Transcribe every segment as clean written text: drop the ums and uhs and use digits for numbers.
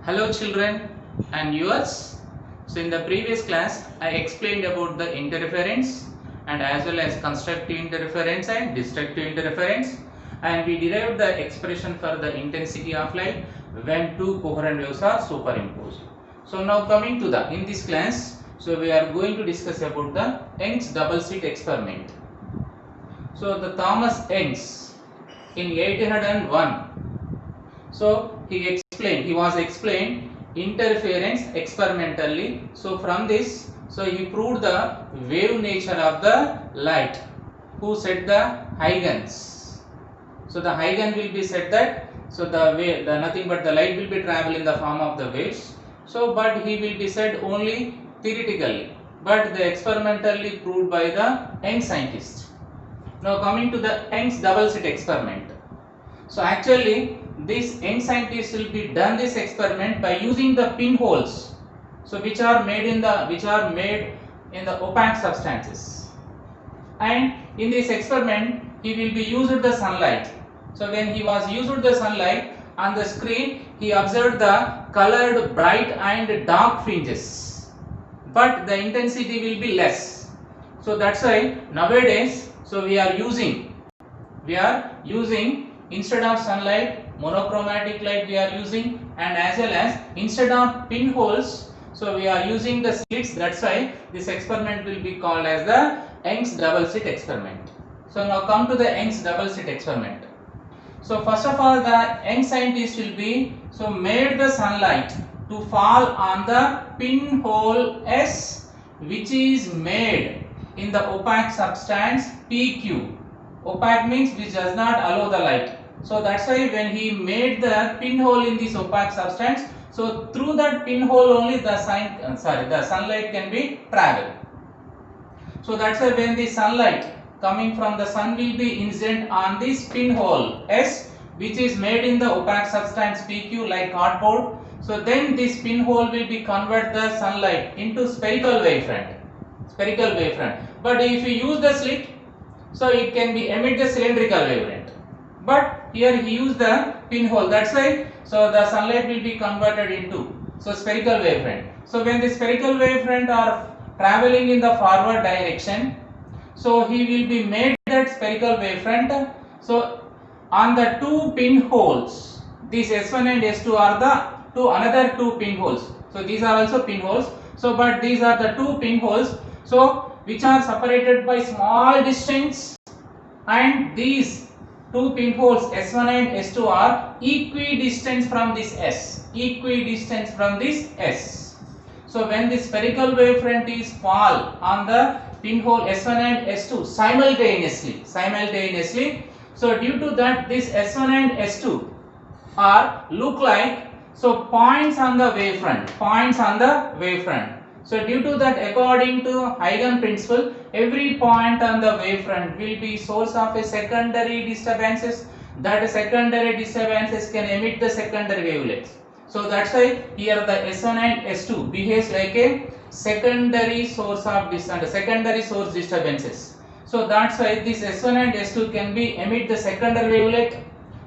Hello children and viewers. So in the previous class I explained about the interference and as well as constructive interference and destructive interference, and we derived the expression for the intensity of light when two coherent waves are superimposed. So now coming to in this class, so we are going to discuss about the Young's double slit experiment. So the Thomas Young's in 1801, so he was explained interference experimentally. So from this, so he proved the wave nature of the light. Who said the Huygens? So the Huygens will be said that so the wave, nothing but the light will be travel in the form of the waves. So but he will be said only theoretically, but the experimentally proved by the Young scientist. Now coming to the Young's double slit experiment. So actually this Young scientists will be done this experiment by using the pinholes, so which are made in the opaque substances, and in this experiment he will be used the sunlight. So when he was used the sunlight on the screen, he observed the colored bright and dark fringes, but the intensity will be less. So that's why nowadays so we are using instead of sunlight monochromatic light we are using, and as well as instead of pinholes so we are using the slits. That's why this experiment will be called as the Young's double slit experiment. So now come to the Young's double slit experiment. So first of all, the Young scientist will be so made the sunlight to fall on the pinhole S, which is made in the opaque substance PQ. Opaque means which does not allow the light. So that's why when he made the pinhole in this opaque substance, so through that pinhole only the sunlight can be travel. So that's why when the sunlight coming from the sun will be incident on this pinhole S, which is made in the opaque substance PQ like cardboard, so then this pinhole will be convert the sunlight into spherical wavefront. But if you use the slit, so it can be emit the cylindrical wavelength. But here he used the pinhole. That's why so the sunlight will be converted into spherical wavefront. So when the spherical wavefront are traveling in the forward direction, so he will be made that spherical wavefront. So on the two pinholes, these S1 and S2 are the another two pinholes. So these are also pinholes. So but these are the two pinholes, so which are separated by small distance, and these two pinholes S1 and S2 are equidistant from this S. So when the spherical wavefront is fall on the pinhole S1 and S2 simultaneously, so due to that this S1 and S2 are look like so points on the wavefront. So due to that, according to Huygens principle, every point on the wavefront will be source of a secondary disturbances. That secondary disturbances can emit the secondary wavelets. So that's why here the S1 and S2 behaves like a secondary source of secondary source disturbances. So that's why this S1 and S2 can be emit the secondary wavelet,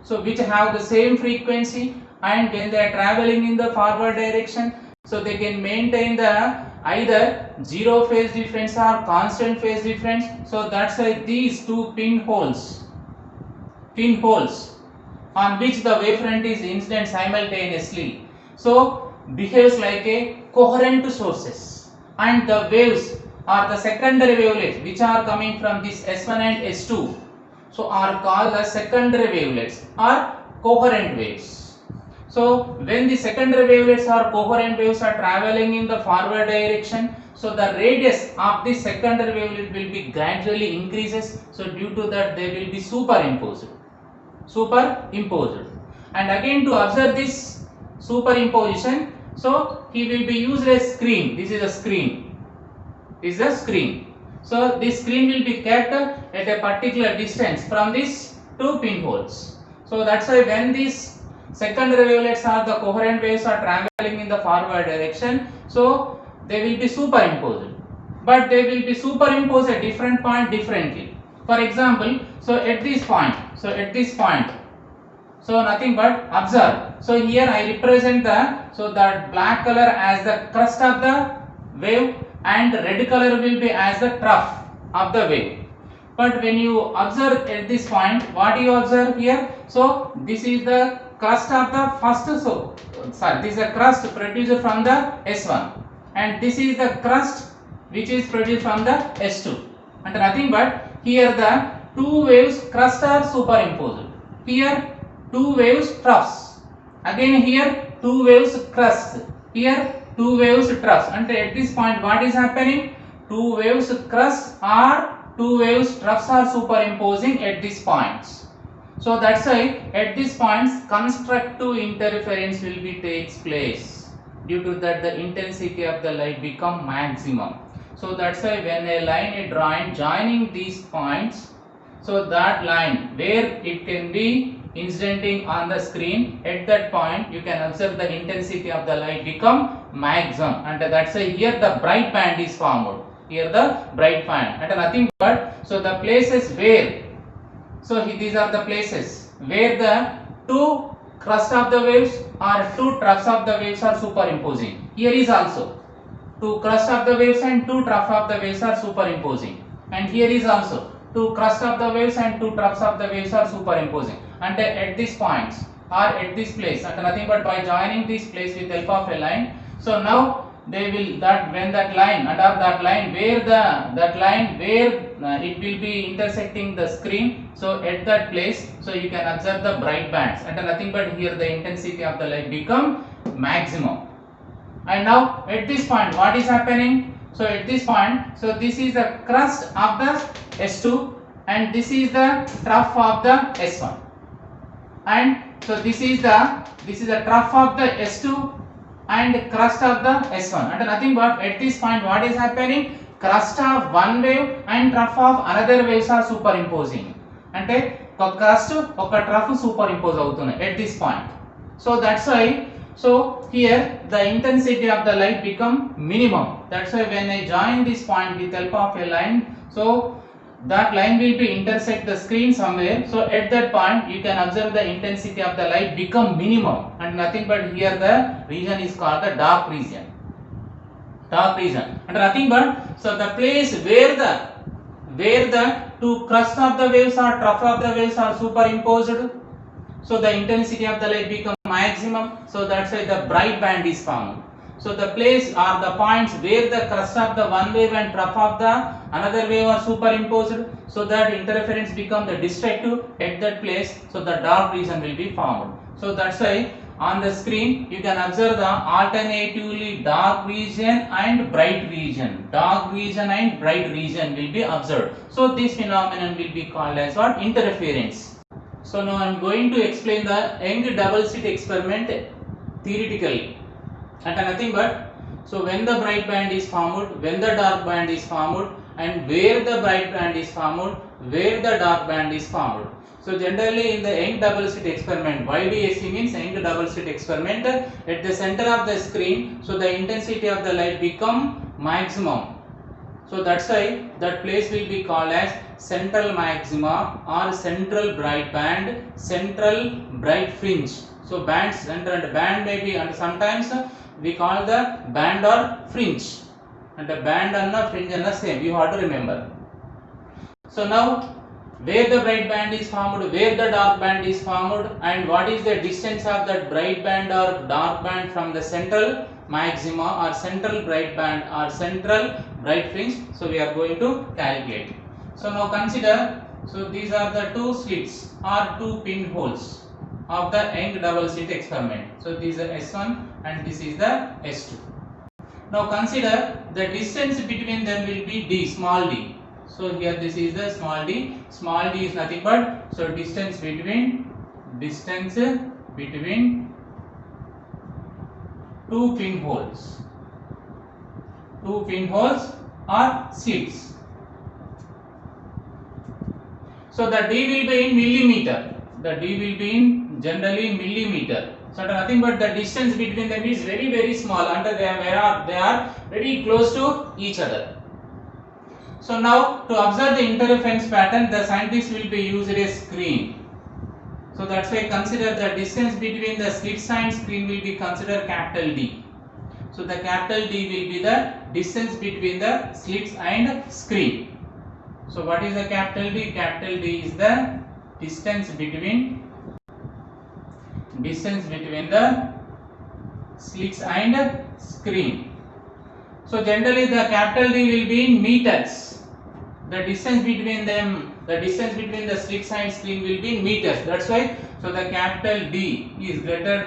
so which have the same frequency, and when they are traveling in the forward direction, so they can maintain the either zero phase difference or constant phase difference. So that's why these two pinholes on which the wavefront is incident simultaneously, so behaves like a coherent sources, and the waves are the secondary wavelets which are coming from this S1 and S2, so are called as secondary wavelets or coherent waves. So when the secondary wavelets or coherent waves are traveling in the forward direction, so the radius of this secondary wavelet will be gradually increases. So due to that they will be superimposed. And again to observe this superimposition, so he will be used a screen. This is a screen. So this screen will be kept at a particular distance from these two pinholes. So that's why when these secondary wavelets are the coherent waves are traveling in the forward direction, so they will be superimposed, but they will be superimposed at different point differently. For example, so at this point, so nothing but observe So here I represent the black color as the crest of the wave and red color will be as the trough of the wave. But when you observe at this point, what do you observe here? So this is the crust of the first, this is a crust produced from the S1 and this is the crust which is produced from the S2, and nothing but here the two waves crust are superimposed. Here two waves troughs, again here two waves crust, here two waves troughs, and at this point what is happening? Two waves crust or two waves troughs are superimposing at these points. So that's why at these points constructive interference will be takes place. Due to that the intensity of the light become maximum. So that's why when a line is drawn joining these points, so that line where it can be incidenting on the screen, at that point you can observe the intensity of the light become maximum, and that's why here the bright band is formed. Here the bright band, and nothing but so the places where, so these are the places where the two crest of the waves or two troughs of the waves are superimposing. Here is also two crest of the waves and two trough of the waves are superimposing, and here is also two crest of the waves and two troughs of the waves are superimposing, and at these points or at this place, and nothing but by joining this place with help of a line. So now they will that when that line under that line where it will be intersecting the screen, so at that place so you can observe the bright bands, and nothing but here the intensity of the light become maximum. And now at this point what is happening? So at this point, so this is the crust of the S2 and this is the trough of the S1, and so this is the trough of the S2 and crust of the S1, and nothing but at this point what is happening? Crust of one wave and trough of another waves are superimposing, అంటే ఒక crust ఒక trough superimpose అవుతున్నాయి at this point. So that's why so here the intensity of the light become minimum. That's why when I join this point with help of a line, so that line will be intersect the screen somewhere. So at that point you can observe the intensity of the light become minimum, and nothing but here the region is called the dark region. Dark region, and nothing but so the place where the two crust of the waves or trough of the waves are superimposed, so the intensity of the light become maximum. So that's why the bright band is formed. So the place or the points where the crust of the one wave and trough of the another wave are superimposed, so that interference become the destructive at that place, so the dark region will be formed. So that's why on the screen you can observe the alternatively dark region and bright region. Dark region and bright region will be observed. So this phenomenon will be called as what? Interference. So now I am going to explain the Young double slit experiment theoretically, and nothing but so when the bright band is formed, when the dark band is formed, and where the bright band is formed, where the dark band is formed. So generally in the Young double slit experiment, YDSE means Young double slit experiment, at the center of the screen, so the intensity of the light become maximum. So that's why that place will be called as central maxima or central bright band, central bright fringe. So band center and band may be, and sometimes we call the band or fringe, and the band and the fringe are the same, you have to remember. So now where the bright band is formed, where the dark band is formed, and what is the distance of that bright band or dark band from the central maxima or central bright band or central bright fringe, so we are going to calculate. So now consider, so these are the two slits or two pinholes of the Young double slit experiment. So these are S1 and this is the S2. Now consider the distance between them will be d, small d. So here this is the small d. Small d is nothing but so distance between two pinholes or slits. So the d will be in millimeter. The d will be in generally millimeter. So nothing but the distance between them is very very small, and they are very close to each other. So now to observe the interference pattern, the scientists will be used a screen. So that's why consider the distance between the slits and screen will be considered capital D. So the capital D will be the distance between the slits and screen. So what is the capital D? Capital D is the distance between the slits and screen. So generally the capital D will be in meters. The distance between them, the distance between the slits and screen will be in meters. That's why, so the capital D is greater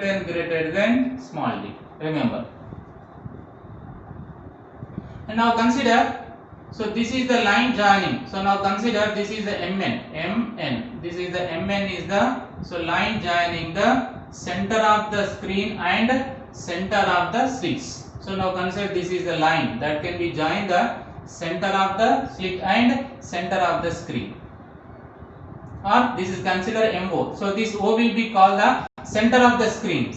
than small d. Remember. And now consider, so this is the line joining. So now consider this is the MN. This is the MN is the, so line joining the center of the screen and center of the slits. So now consider this is the line that can be joined the center of the slit and center of the screen. Or this is considered MO. So this O will be called the center of the screen,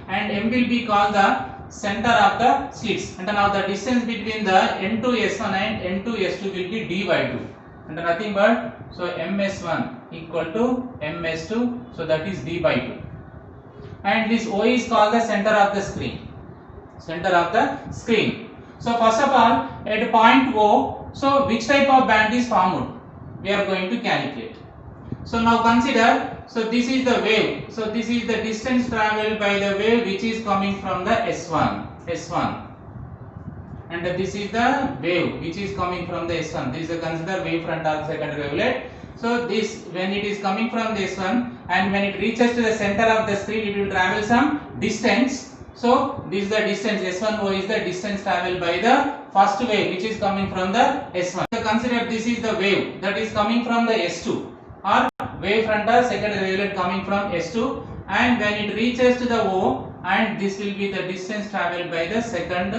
and M will be called the center of the slits. And now the distance between the N2S1 and N2S2 will be D by 2. And nothing but, so MS1 equal to MS2, so that is D by 2. And this O is called the center of the screen. So first of all, at point O, so which type of band is formed? We are going to calculate. So now consider, so this is the wave. So this is the distance travelled by the wave which is coming from the S1. And this is the wave which is coming from the S1. This is the considered wave front or secondary wavelet. So this, when it is coming from this one and when it reaches to the center of the screen, it will travel some distance. So this is the distance, S1O is the distance travelled by the first wave which is coming from the S1. So consider this is the wave that is coming from the S2, or wave front or secondary wavelet coming from S2, and when it reaches to the O, and this will be the distance travelled by the second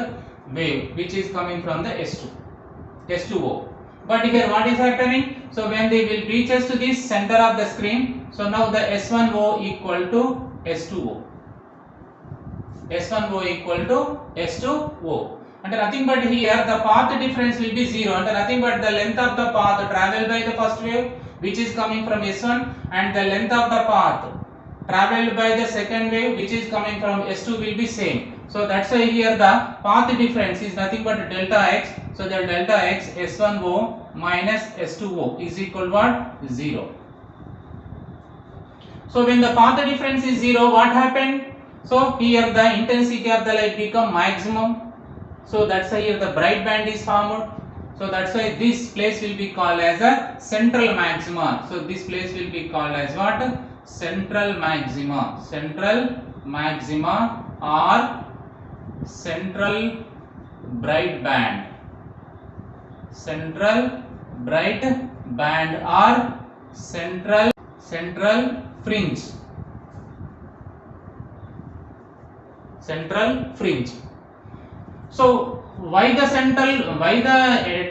wave which is coming from the S2O. But here what is happening? So when they will reaches to this center of the screen, so now the S1O equal to S2O. S1O equal to S2O. And nothing but here the path difference will be 0, and nothing but the length of the path travelled by the first wave which is coming from S1 and the length of the path travelled by the second wave which is coming from S2 will be same. So that's why here the path difference is nothing but delta x. So the delta x S1O minus S2O is equal to what? 0. So when the path difference is 0, what happened? So here the intensity of the light become maximum. So that's why here the bright band is formed. So that's why this place will be called as a central maxima. So this place will be called as what? Central maxima. Central maxima or central bright band. Central bright band or central fringe. Central fringe. So why the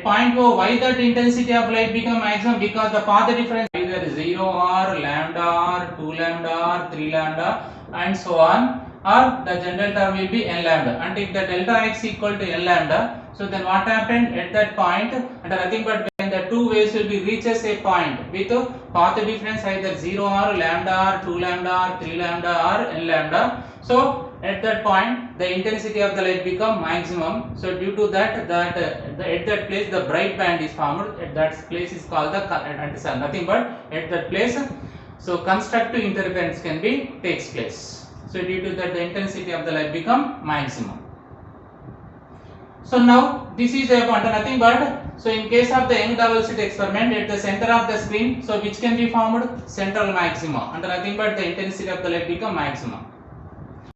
point O, why that intensity of light become maximum? Because the path difference either 0 or lambda or 2 lambda or 3 lambda and so on, or the general term will be n lambda. And if the delta x equal to n lambda, so then what happened at that point? And nothing but when the two waves will be reaches a point with path difference either 0 or lambda or 2 lambda or 3 lambda or n lambda. So at that point the intensity of the light become maximum. So due to that, at that place the bright band is formed. At that place is called the nothing but at that place, so constructive interference can be takes place. So due to that the intensity of the light become maximum. So now this is a point, nothing but, so in case of the Young double slit experiment at the center of the screen, so which can be formed? Central maxima, and nothing but the intensity of the light become maximum.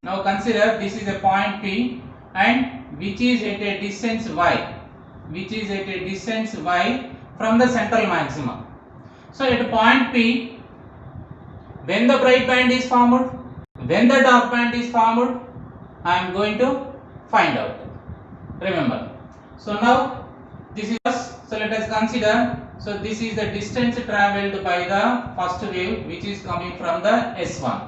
Now consider this is a point P and which is at a distance y, from the central maxima. So at point P, when the bright band is formed, when the dark band is formed, I am going to find out. Remember. So now this is, so let us consider, so this is the distance travelled by the first wave which is coming from the S1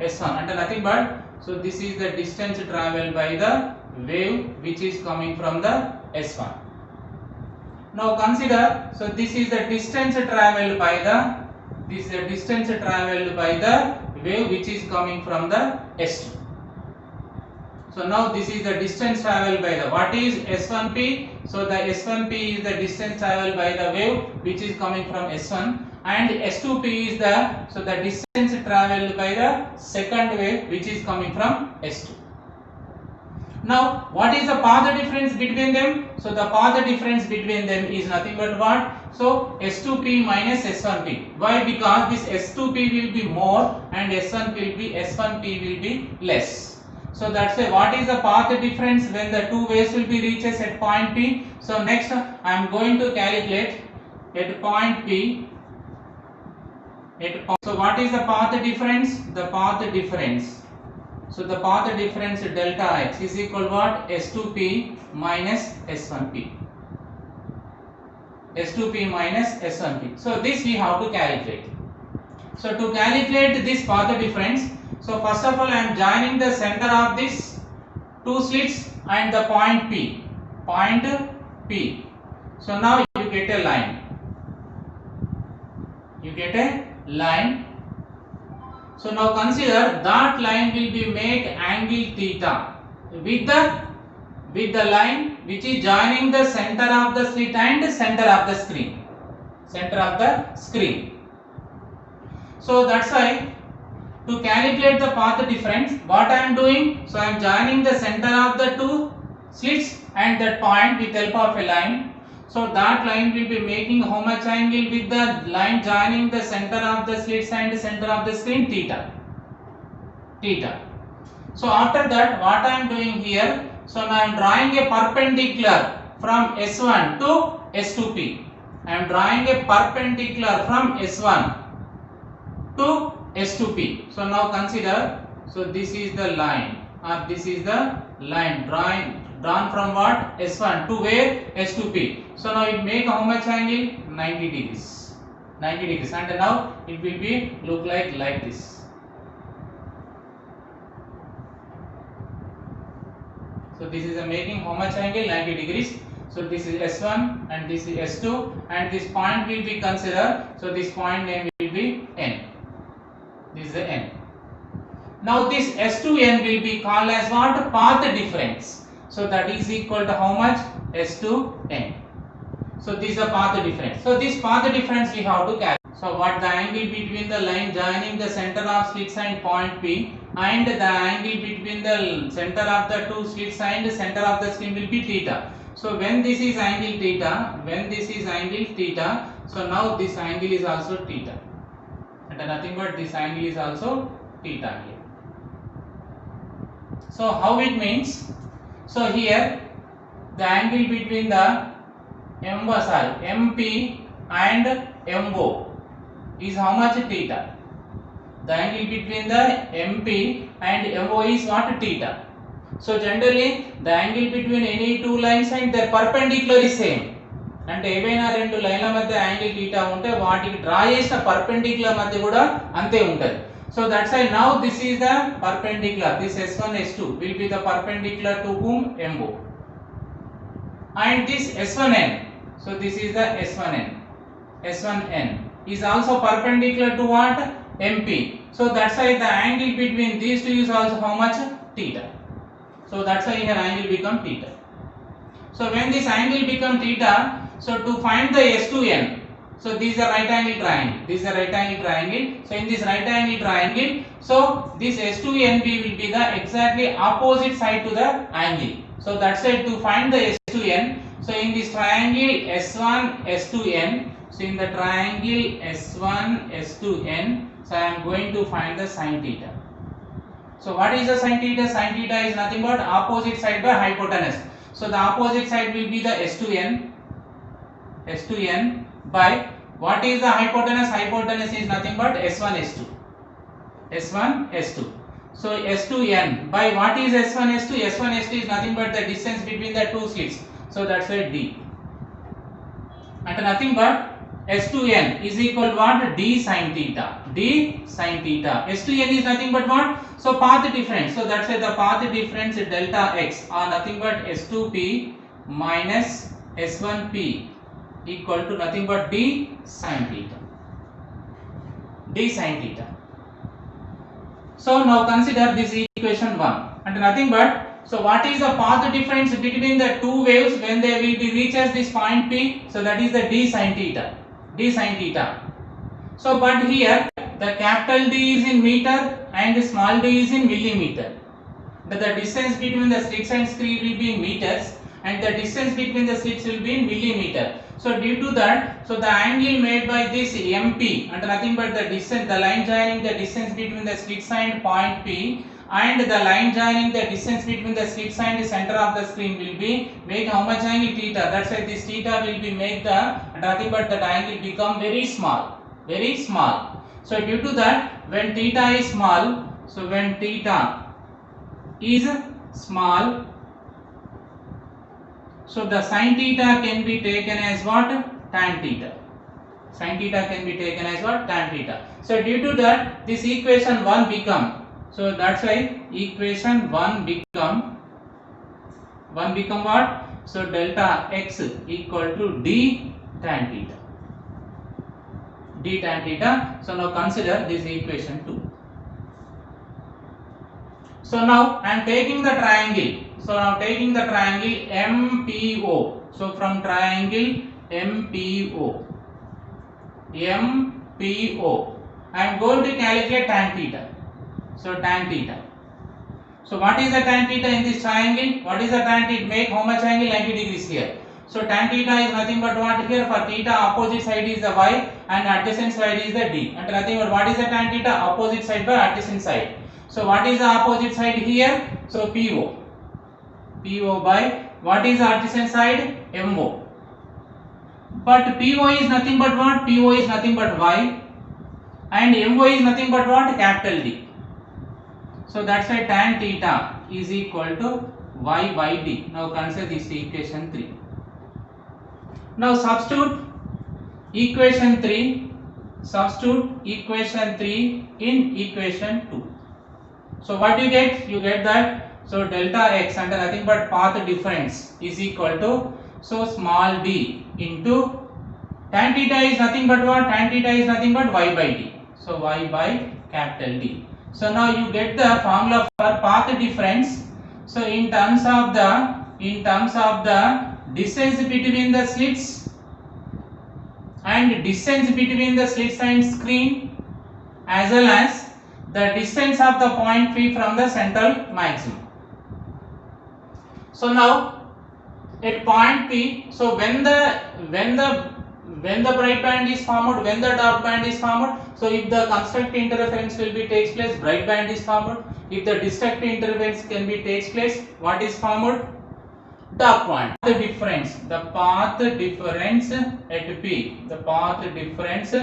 and nothing but, so this is the distance travelled by the wave which is coming from the S1. Now consider, so this is the distance travelled by the This is the distance travelled by the wave which is coming from the S2. So now this is the distance travelled by the, what is S1p? So the S1p is the distance travelled by the wave which is coming from S1, and S2p is the, so the distance travelled by the second wave which is coming from S2. Now what is the path difference between them? So the path difference between them is nothing but what? So S2p minus S1p. Why? Because this S2p will be more and S1p will be less. So that's why what is the path difference when the two waves will be reaches at point P? So next I am going to calculate at point P. So what is the path difference? The path difference. So the path difference delta x is equal to what? S2p minus S1p. S2p minus S1p. So this we have to calculate. So to calculate this path difference, so first of all I am joining the center of this two slits and the point P. Point P. So now you get a line. You get a line. So now consider that line will be make angle theta with the line which is joining the center of the slit and center of the screen. Center of the screen. So that's why to calculate the path difference, what I am doing? So I am joining the center of the two slits and that point with help of a line. So that line will be making how much angle with the line joining the center of the slits and the center of the screen? Theta. Theta. So after that what I am doing here? So now I am drawing a perpendicular from S1 to S2p. I am drawing a perpendicular from S1 to S2p. So now consider, so this is the line or this is the line drawn from what? S1 to where? S2p. So now it make how much angle? 90 degrees. 90 degrees, and now it will be look like this. So this is making how much angle? 90 degrees. So this is S1 and this is S2, and this point will be considered. So this point name will be N. This is the N. Now this S2N will be called as what? Path difference. So that is equal to how much? S2N. So this is the path difference. So this path difference we have to calculate. So what the angle between the line joining the center of slits and point P and the angle between the center of the two slits and the center of the screen will be theta. So when this is angle theta, so now this angle is also theta. And nothing but this angle is also theta here. So how it means? So here the angle between the MP and MO is how much? Theta. The angle between the MP and MO is what? Theta. So generally the angle between any two lines and their perpendicular is same. అంటే ఏవైనా రెండు లైన్ల మధ్య angle θ ఉంటే వాటికి draw చేసిన perpendicular మధ్య కూడా అంతే ఉంటది. So that's why now this is the perpendicular. This S1 S2 will be the perpendicular to whom? MO. And this S1N. So this is the S1N. S1N is also perpendicular to what? MP. So that's why the angle between these two is also how much? Theta. So that's why here angle become theta. So when this angle become theta, so to find the S2N, so this is a right angle triangle. This is a right angle triangle. So in this right angle triangle, so this S2NB will be the exactly opposite side to the angle. So that's why to find the S2N, so in this triangle S1 S2N, so in the triangle S1 S2N, so I am going to find the sin theta. So what is the sin theta? Sin theta is nothing but opposite side by hypotenuse. So the opposite side will be the S2N by what is the hypotenuse? Hypotenuse is nothing but S1 S2. So S2N by what is S1 S2? S1 S2 is nothing but the distance between the two slits. So that's why D. And nothing but S2N is equal to what? D sin theta. D sin theta. S2N is nothing but what? So path difference. So that's why the path difference delta x are nothing but S2p minus S1p equal to nothing but D sin theta. d sin theta. So now consider this equation 1 and nothing but, so what is the path difference between the two waves when they will be reaches this point P? So that is the d sin theta, d sin theta. So but here the capital D is in meter and the small d is in millimeter. The distance between the slits and screen will be in meters and the distance between the slits will be in millimeter. So due to that, so the angle made by this MP and nothing but the distance, the line joining the distance between the slits and point P and the line joining the distance between the slits and the center of the screen will be make how much angle theta. That's why this theta will be make the nothing but that angle become very small, very small. So due to that, when theta is small, so when theta is small, so the sin theta can be taken as what? Tan theta. Sin theta can be taken as what? Tan theta. So due to that, this equation 1 become, so that's why equation 1 become what? So delta x equal to d tan theta. D tan theta. So now consider this equation 2. So now I am taking the triangle. So now taking the triangle MPO. So from triangle MPO, I am going to calculate tan theta. So tan theta. So what is the tan theta in this triangle? What is the tan theta? Make how much angle? 90 degrees here. So tan theta is nothing but what here? For theta opposite side is the y and adjacent side is the d. And nothing but what is the tan theta? Opposite side by adjacent side. So what is the opposite side here? So PO. PO by what is the adjacent side? MO. But PO is nothing but what? PO is nothing but y and MO is nothing but what? Capital D. So that's why tan theta is equal to y by d. Now consider this equation 3. Now substitute equation 3 in equation 2. So what you get? You get that, so delta x under nothing but path difference is equal to, so small d into tan theta is nothing but what? Tan theta is nothing but y by d. So y by capital D. So now you get the formula for path difference. So in terms of the distance between the slits and distance between the slits and screen, as well as the distance of the point P from the central maximum. So now at point P, so when the bright band is formed, when the dark band is formed, so if the constructive interference will be takes place, bright band is formed. If the destructive interference can be takes place, what is formed? Dark point. The path difference at P. The path difference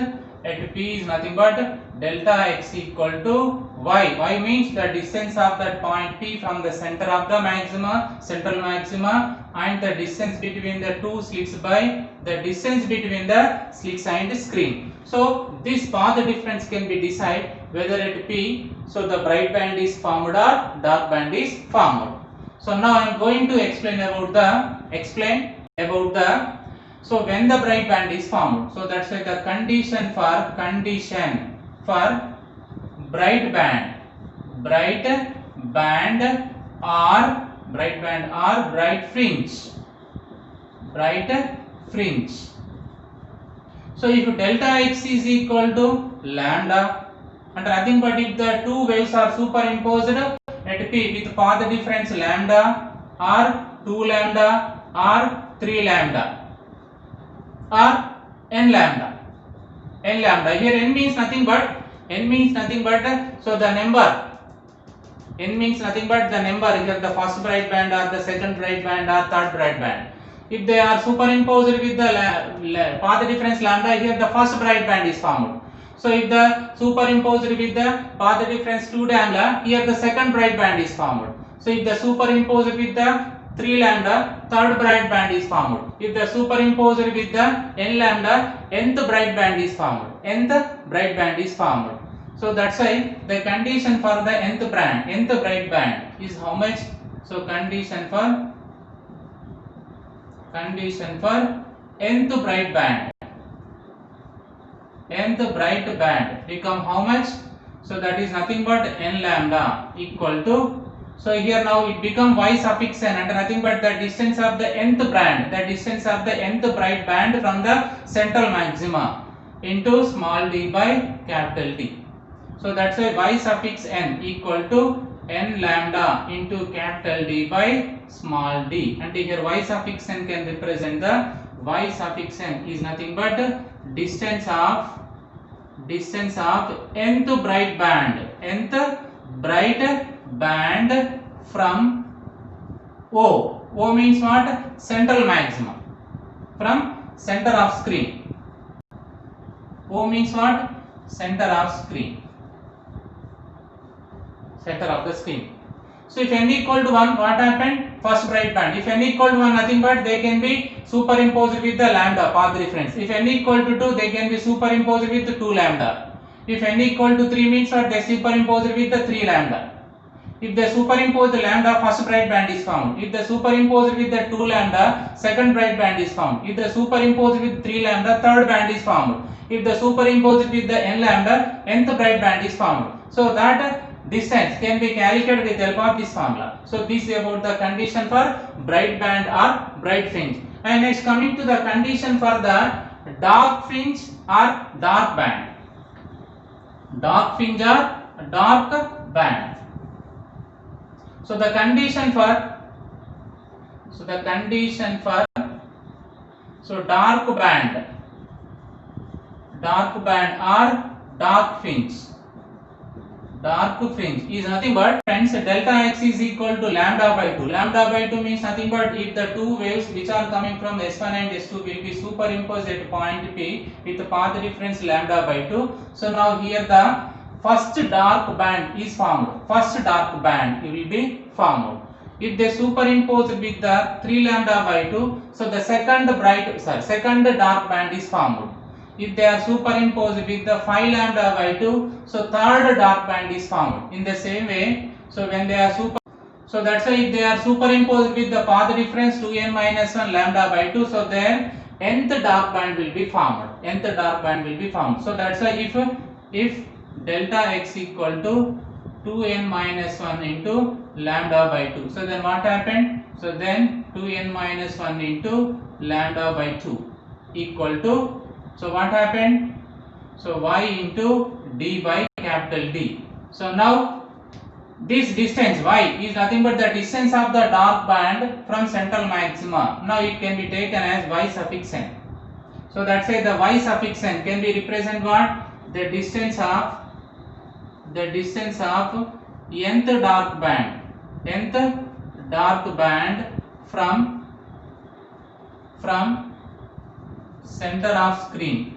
at P is nothing but delta x equal to y. Y means the distance of that point P from the center of the maxima, central maxima, and the distance between the two slits by the distance between the slits and screen. So this path difference can be decided whether at P, so the bright band is formed or dark band is formed. So now I am going to explain about the so when the bright band is formed. So that's why the condition for bright band or bright fringe. So if delta x is equal to lambda, and nothing but if the two waves are superimposed at P with path difference lambda or 2 lambda or 3 lambda or n lambda. Here n means nothing but so the number. N means nothing but the number, either the first bright band or the second bright band or third bright band. If they are superimposed with the path difference lambda, here the first bright band is formed. So if the superimposed with the path difference 2 lambda, here the second bright band is formed. So if the superimposed with the 3 lambda, third bright band is formed. If the superimposed with the n lambda, nth bright band is formed. So that's why the condition for the nth bright band is how much? So condition for nth bright band nth bright band become how much? So that is nothing but n lambda equal to, so here now it become y suffix n and nothing but the distance of the nth band, the distance of the nth bright band from the central maxima into small d by capital D. So that's why y suffix n equal to n lambda into capital D by small d, and here y suffix n can represent the, y suffix n is nothing but distance of nth bright band from O. O means what? Central maximum, from center of screen. O means what? Center of screen, center of the screen. So if n equal to 1, what happened? First bright band. If n equal to 1, nothing but they can be superimposed with the lambda path difference. If n equal to 2, they can be superimposed with 2 lambda. If n equal to 3 means what? They superimposed with the 3 lambda. If they superimpose the lambda, first bright band is found. If they superimpose with the 2 lambda, second bright band is found. If they superimpose with 3 lambda, third band is found. If they superimpose with the n lambda, nth bright band is found. So that distance can be calculated with the help of this formula. So this is about the condition for bright band or bright fringe. And next coming to the condition for the dark fringe or dark band. Dark fringe or dark band. So the condition for dark band or dark fringe. Dark fringe is nothing but, friends, delta x is equal to lambda by 2. Lambda by 2 means nothing but if the two waves which are coming from S1 and S2 will be superimposed at point P with the path difference lambda by 2. So now here the first dark band is formed. First dark band will be formed. If they superimpose with the 3 lambda by 2, so the second dark band is formed. If they are superimposed with the 5 lambda by 2, so third dark band is formed. In the same way, so when they are so that's why if they are superimposed with the path difference 2n minus 1 lambda by 2, so then nth dark band will be formed. Nth dark band will be formed. So that's why if delta x equal to 2n minus 1 into lambda by 2, so then what happened? So then 2n minus 1 into lambda by 2 equal to, so what happened? So y into d by capital D. So now this distance y is nothing but the distance of the dark band from central maxima. Now it can be taken as y suffix n. So that's why the y suffix n can be represent what? The distance of nth dark band from center of screen.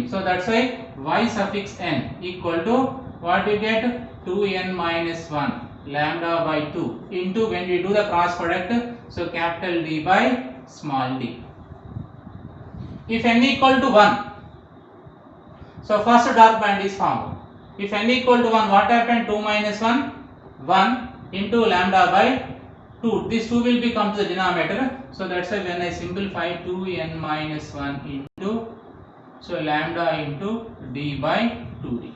So that's why y suffix n equal to what you get? 2n minus 1 lambda by 2 into, when we do the cross product, so capital D by small d. If n equal to 1, so first dark band is formed. If n equal to 1, what happened? 2 minus 1 into lambda by 2. This 2 will become the denominator. So that's why when I simplify 2n minus 1 into, so lambda into d by 2d.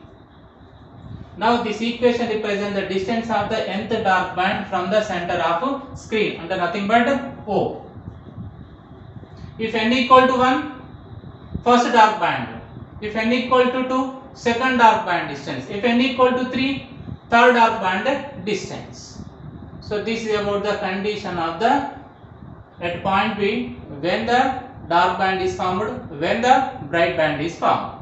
Now this equation represents the distance of the nth dark band from the center of screen under nothing but O. If n equal to 1, first dark band. If n equal to 2, second dark band distance. If n equal to 3, third dark band distance. So this is about the condition of the at point B when the dark band is formed, when the bright band is formed.